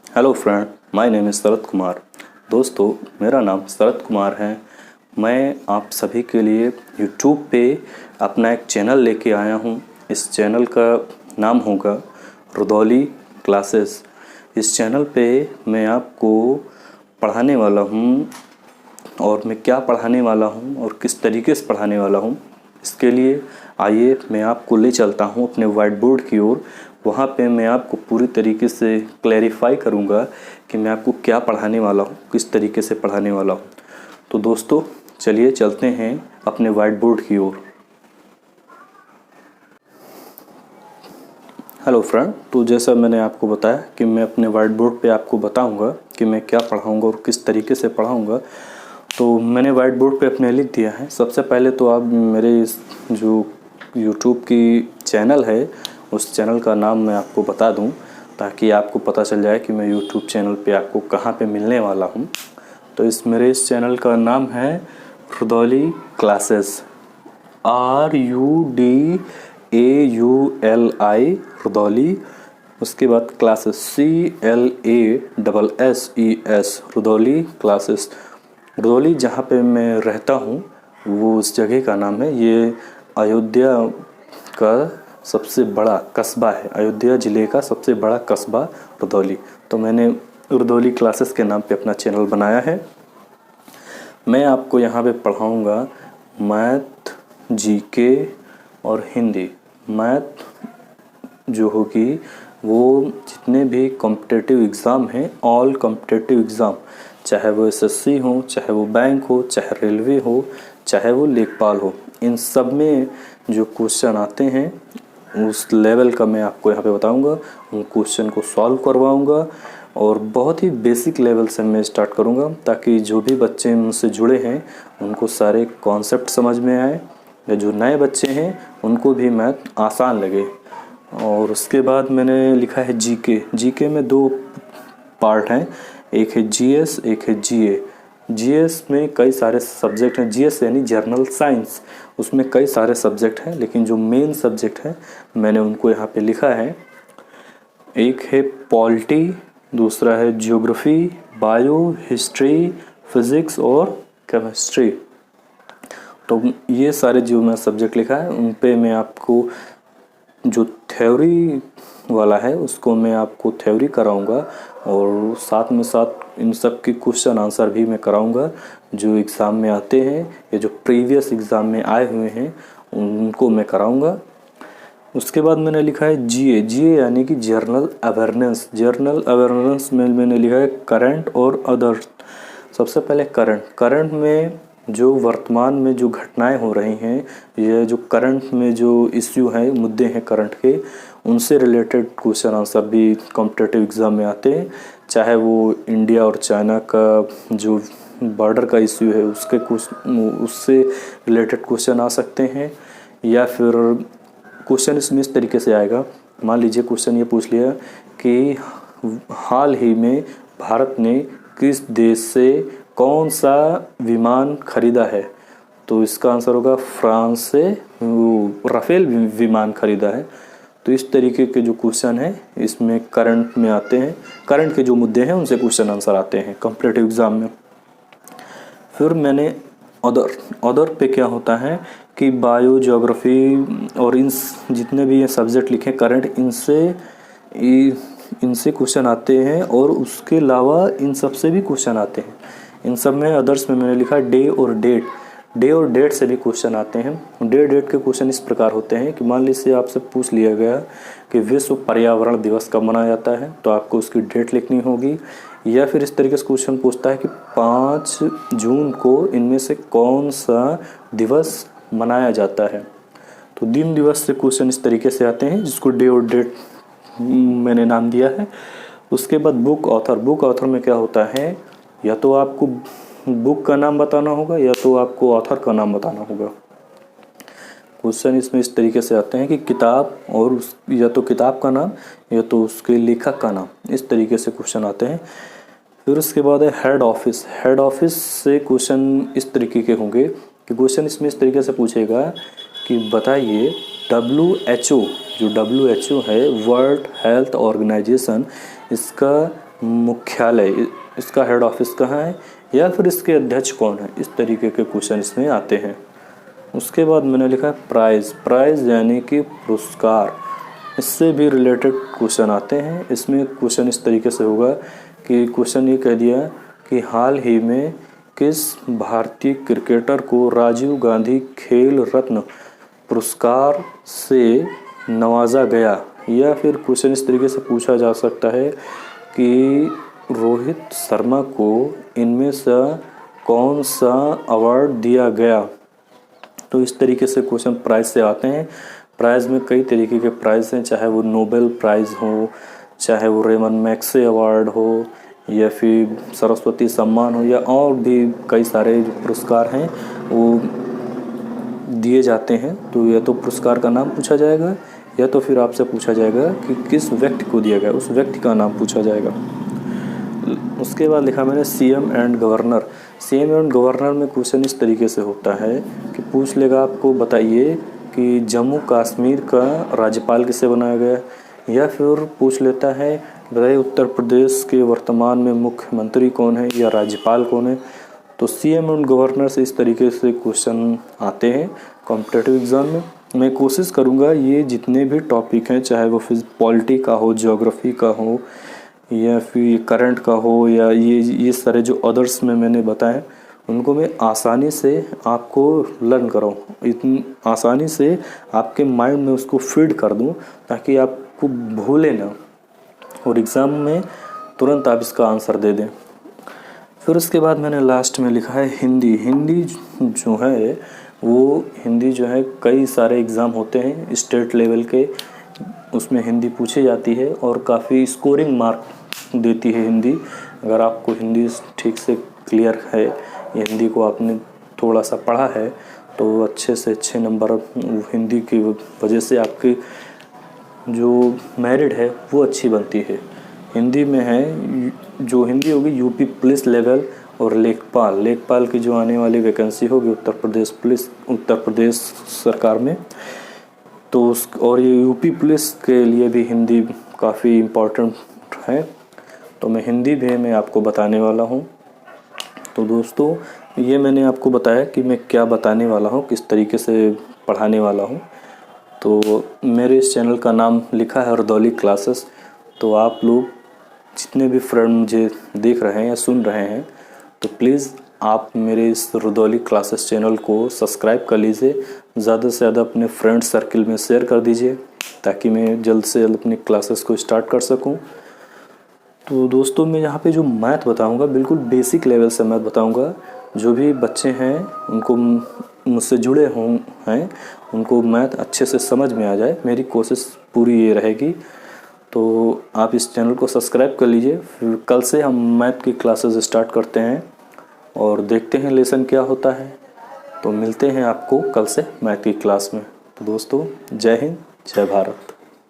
Hello friend, my name is Sharad Kumar. दोस्तों, मेरा नाम शरद कुमार है। मैं आप सभी के लिए यूट्यूब पे अपना एक चैनल लेके आया हूँ। इस चैनल का नाम होगा रुदौली क्लासेस। इस चैनल पे मैं आपको पढ़ाने वाला हूँ, और मैं क्या पढ़ाने वाला हूँ और किस तरीके से पढ़ाने वाला हूँ, इसके लिए आइए मैं आपको ले चलता हूँ अपने वाइट बोर्ड की ओर। वहाँ पे मैं आपको पूरी तरीके से क्लैरिफाई करूँगा कि मैं आपको क्या पढ़ाने वाला हूँ, किस तरीके से पढ़ाने वाला हूँ। तो दोस्तों, चलिए चलते हैं अपने वाइट बोर्ड की ओर। हेलो फ्रेंड, तो जैसा मैंने आपको बताया कि मैं अपने वाइट बोर्ड पे आपको बताऊंगा कि मैं क्या पढ़ाऊंगा और किस तरीके से पढ़ाऊंगा। तो मैंने वाइट बोर्ड पे अपने लिख दिया है। सबसे पहले तो आप मेरे इस जो यूट्यूब की चैनल है, उस चैनल का नाम मैं आपको बता दूं, ताकि आपको पता चल जाए कि मैं यूट्यूब चैनल पे आपको कहाँ पे मिलने वाला हूँ। तो मेरे इस चैनल का नाम है रुदौली क्लासेस, RUDAULI रुदौली। उसके बाद classes CLASSES Rudauli classes. Rudauli जहाँ पे मैं रहता हूँ वो उस जगह का नाम है। ये अयोध्या का सबसे बड़ा कस्बा है, अयोध्या ज़िले का सबसे बड़ा कस्बा रुदौली। तो मैंने रुदौली क्लासेस के नाम पे अपना चैनल बनाया है। मैं आपको यहाँ पे पढ़ाऊँगा मैथ, जीके और हिंदी। मैथ जो होगी वो जितने भी कॉम्पिटिटिव एग्ज़ाम हैं, ऑल कॉम्पिटिटिव एग्ज़ाम, चाहे वो एसएससी हो, चाहे वो बैंक हो, चाहे रेलवे हो, चाहे वो लेखपाल हो, इन सब में जो क्वेश्चन आते हैं उस लेवल का मैं आपको यहाँ पे बताऊँगा। उन क्वेश्चन को सॉल्व करवाऊँगा और बहुत ही बेसिक लेवल से मैं स्टार्ट करूँगा, ताकि जो भी बच्चे उनसे जुड़े हैं उनको सारे कॉन्सेप्ट समझ में आए, या जो नए बच्चे हैं उनको भी मैथ आसान लगे। और उसके बाद मैंने लिखा है जीके। जीके में दो पार्ट हैं, एक है जीएस, एक है जीए। जीएस में कई सारे सब्जेक्ट हैं। जीएस यानी जनरल साइंस, उसमें कई सारे सब्जेक्ट हैं, लेकिन जो मेन सब्जेक्ट हैं मैंने उनको यहाँ पे लिखा है। एक है पॉलिटी, दूसरा है ज्योग्राफी, बायो, हिस्ट्री, फिज़िक्स और केमिस्ट्री। तो ये सारे जो मैं सब्जेक्ट लिखा है उन पे मैं आपको जो थ्योरी वाला है उसको मैं आपको थ्योरी कराऊंगा, और साथ में साथ इन सब की क्वेश्चन आंसर भी मैं कराऊंगा जो एग्ज़ाम में आते हैं या जो प्रीवियस एग्ज़ाम में आए हुए हैं उनको मैं कराऊंगा। उसके बाद मैंने लिखा है जीए। जीए यानी कि जर्नल अवेयरनेस। जर्नल अवेयरनेस में मैंने लिखा है करंट और अदर। सबसे पहले करंट में जो वर्तमान में जो घटनाएं हो रही हैं, ये जो करंट में जो इश्यू हैं, मुद्दे हैं करंट के, उनसे रिलेटेड क्वेश्चन आंसर भी कॉम्पिटिटिव एग्ज़ाम में आते हैं। चाहे वो इंडिया और चाइना का जो बॉर्डर का इश्यू है उससे रिलेटेड क्वेश्चन आ सकते हैं, या फिर क्वेश्चन इसमें इस तरीके से आएगा। मान लीजिए क्वेश्चन ये पूछ लिया कि हाल ही में भारत ने किस देश से कौन सा विमान खरीदा है, तो इसका आंसर होगा फ्रांस से राफेल विमान खरीदा है। तो इस तरीके के जो क्वेश्चन हैं इसमें करंट में आते हैं, करंट के जो मुद्दे हैं उनसे क्वेश्चन आंसर आते हैं कॉम्पिटिटिव एग्ज़ाम में। फिर मैंने अदर पे क्या होता है कि बायो, ज्योग्राफी और इन जितने भी ये सब्जेक्ट लिखे करंट, इनसे क्वेश्चन आते हैं, और उसके अलावा इन सब से भी क्वेश्चन आते हैं। इन सब में अदर्स में मैंने लिखा डे और डेट। डे और डेट से भी क्वेश्चन आते हैं। डे डेट के क्वेश्चन इस प्रकार होते हैं कि मान लीजिए आपसे पूछ लिया गया कि विश्व पर्यावरण दिवस कब मनाया जाता है, तो आपको उसकी डेट लिखनी होगी। या फिर इस तरीके से क्वेश्चन पूछता है कि 5 जून को इनमें से कौन सा दिवस मनाया जाता है। तो दिन दिवस से क्वेश्चन इस तरीके से आते हैं, जिसको डे और डेट मैंने नाम दिया है। उसके बाद बुक ऑथर। बुक ऑथर में क्या होता है, या तो आपको बुक का नाम बताना होगा या तो आपको ऑथर का नाम बताना होगा। क्वेश्चन इसमें इस तरीके से आते हैं कि किताब और या तो किताब का नाम या तो उसके लेखक का नाम, इस तरीके से क्वेश्चन आते हैं। फिर उसके बाद है हेड ऑफिस। हेड ऑफिस से क्वेश्चन इस तरीके के होंगे कि क्वेश्चन इसमें इस तरीके से पूछेगा कि बताइए WHO, जो WHO है, वर्ल्ड हेल्थ ऑर्गेनाइजेशन, इसका मुख्यालय, इसका हेड ऑफिस कहाँ है या फिर इसके अध्यक्ष कौन है, इस तरीके के क्वेश्चन इसमें आते हैं। उसके बाद मैंने लिखा है प्राइज़। प्राइज़ यानी कि पुरस्कार, इससे भी रिलेटेड क्वेश्चन आते हैं। इसमें क्वेश्चन इस तरीके से होगा कि क्वेश्चन ये कह दिया कि हाल ही में किस भारतीय क्रिकेटर को राजीव गांधी खेल रत्न पुरस्कार से नवाजा गया, या फिर क्वेश्चन इस तरीके से पूछा जा सकता है कि रोहित शर्मा को इनमें से कौन सा अवार्ड दिया गया। तो इस तरीके से क्वेश्चन प्राइज़ से आते हैं। प्राइज़ में कई तरीके के प्राइज़ हैं, चाहे वो नोबेल प्राइज़ हो, चाहे वो रेमन मैग्सेसे अवार्ड हो, या फिर सरस्वती सम्मान हो, या और भी कई सारे जो पुरस्कार हैं वो दिए जाते हैं। तो या तो पुरस्कार का नाम पूछा जाएगा या तो फिर आपसे पूछा जाएगा कि किस व्यक्ति को दिया गया, उस व्यक्ति का नाम पूछा जाएगा। उसके बाद लिखा मैंने CM and governor. CM and governor में क्वेश्चन इस तरीके से होता है कि पूछ लेगा आपको बताइए कि जम्मू कश्मीर का राज्यपाल किसे बनाया गया, या फिर पूछ लेता है बताइए उत्तर प्रदेश के वर्तमान में मुख्यमंत्री कौन है या राज्यपाल कौन है। तो सीएम एंड गवर्नर से इस तरीके से क्वेश्चन आते हैं कॉम्पिटिटिव एग्ज़ाम में। मैं कोशिश करूँगा ये जितने भी टॉपिक हैं, चाहे वो पॉलिटी का हो, ज्योग्राफी का हो, या फिर करंट का हो, या ये सारे जो अदर्स में मैंने बताए उनको मैं आसानी से आपको लर्न कराऊँ, इतनी आसानी से आपके माइंड में उसको फीड कर दूँ ताकि आपको भूले ना और एग्ज़ाम में तुरंत आप इसका आंसर दे दें। फिर उसके बाद मैंने लास्ट में लिखा है हिंदी। हिंदी जो है वो हिंदी जो है कई सारे एग्ज़ाम होते हैं स्टेट लेवल के, उसमें हिंदी पूछी जाती है और काफ़ी स्कोरिंग मार्क देती है हिंदी। अगर आपको हिंदी ठीक से क्लियर है, हिंदी को आपने थोड़ा सा पढ़ा है, तो अच्छे से अच्छे नंबर हिंदी की वजह से आपकी जो मेरिट है वो अच्छी बनती है। हिंदी में है जो हिंदी होगी यूपी पुलिस लेवल और लेखपाल की जो आने वाली वैकेंसी होगी उत्तर प्रदेश सरकार में, तो और ये यूपी पुलिस के लिए भी हिंदी काफ़ी इम्पोर्टेंट है। तो मैं हिंदी भी मैं आपको बताने वाला हूँ। तो दोस्तों ये मैंने आपको बताया कि मैं क्या बताने वाला हूँ, किस तरीके से पढ़ाने वाला हूँ। तो मेरे इस चैनल का नाम लिखा है रुदौली क्लासेस। तो आप लोग जितने भी फ्रेंड मुझे देख रहे हैं या सुन रहे हैं, तो प्लीज़ आप मेरे इस रुदौली क्लासेस चैनल को सब्सक्राइब कर लीजिए, ज़्यादा से ज़्यादा अपने फ्रेंड सर्किल में शेयर कर दीजिए ताकि मैं जल्द से जल्द अपनी क्लासेस को स्टार्ट कर सकूं। तो दोस्तों मैं यहाँ पे जो मैथ बताऊँगा बिल्कुल बेसिक लेवल से मैथ बताऊँगा। जो भी बच्चे हैं उनको मुझसे जुड़े हैं उनको मैथ अच्छे से समझ में आ जाए, मेरी कोशिश पूरी ये रहेगी। तो आप इस चैनल को सब्सक्राइब कर लीजिए। फिर कल से हम मैथ की क्लासेस स्टार्ट करते हैं और देखते हैं लेसन क्या होता है। तो मिलते हैं आपको कल से मैथ की क्लास में। तो दोस्तों जय हिंद, जय भारत।